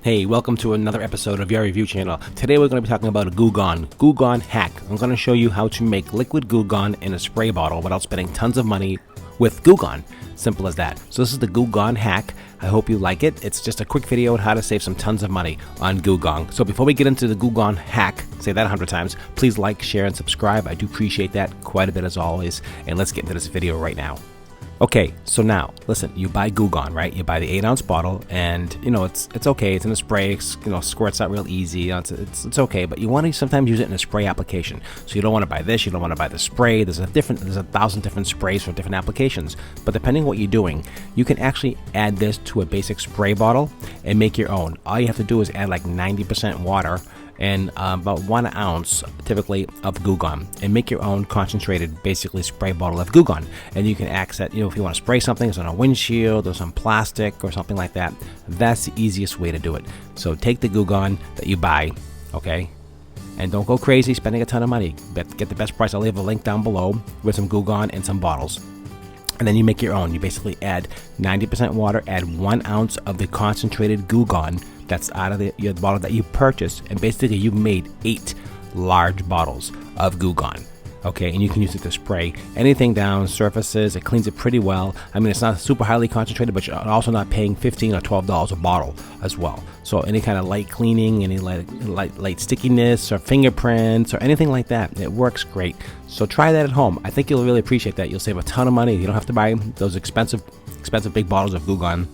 Hey, welcome to another episode of your review channel. Today we're going to be talking about a Goo Gone Hack. I'm going to show you how to make liquid Goo Gone in a spray bottle without spending tons of money with Goo Gone. Simple as that. So this is the Goo Gone Hack. I hope you like it. It's just a quick video on how to save some tons of money on Goo Gone. So before we get into the Goo Gone Hack, say that 100 times, please like, share, and subscribe. I do appreciate that quite a bit as always. And let's get into this video right now. Okay, so now, listen, you buy Goo Gone, right? You buy the 8-ounce bottle, and, it's okay. It's in a spray, squirts out real easy. It's okay, but you want to sometimes use it in a spray application. So you don't want to buy this, you don't want to buy the spray. There's a thousand different sprays for different applications. But depending on what you're doing, you can actually add this to a basic spray bottle and make your own. All you have to do is add like 90% water and about 1 ounce typically of Goo Gone and make your own concentrated basically spray bottle of Goo Gone. And you can access, if you want to spray something, it's on a windshield or some plastic or something like that. That's the easiest way to do it. So take the Goo Gone that you buy, okay, and don't go crazy spending a ton of money, but get the best price. I'll leave a link down below with some Goo Gone and some bottles. And then you make your own. You basically add 90% water, add 1 ounce of the concentrated Goo Gone that's out of the bottle that you purchased, and basically you've made 8 large bottles of Goo Gone. Okay, and you can use it to spray anything down, surfaces. It cleans it pretty well. I mean, it's not super highly concentrated, but you're also not paying $15 or $12 a bottle as well. So any kind of light cleaning, any light stickiness or fingerprints or anything like that, it works great. So try that at home. I think you'll really appreciate that. You'll save a ton of money. You don't have to buy those expensive big bottles of Goo Gone.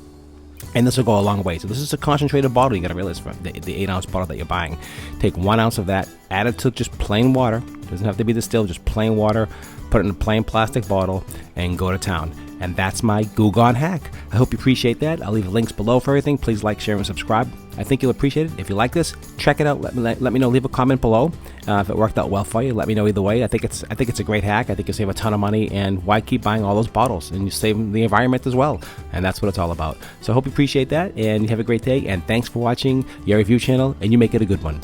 And this will go a long way. So this is a concentrated bottle. You got to realize from the 8-ounce bottle that you're buying. Take 1 ounce of that, add it to just plain water. Doesn't have to be distilled, just plain water. Put it in a plain plastic bottle and go to town. And that's my Goo Gone Hack. I hope you appreciate that. I'll leave links below for everything. Please like, share, and subscribe. I think you'll appreciate it. If you like this, check it out. Let me know. Leave a comment below if it worked out well for you. Let me know either way. I think it's a great hack. I think you'll save a ton of money, and why keep buying all those bottles? And you save the environment as well. And that's what it's all about. So I hope you appreciate that, and you have a great day. And thanks for watching your review channel, and you make it a good one.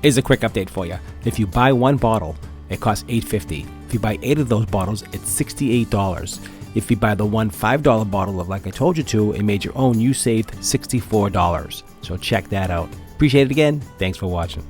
Here's a quick update for you. If you buy 1 bottle, it costs $8.50. If you buy 8 of those bottles, it's $68. If you buy the one $5 bottle of like I told you to and made your own, you saved $64. So check that out. Appreciate it again. Thanks for watching.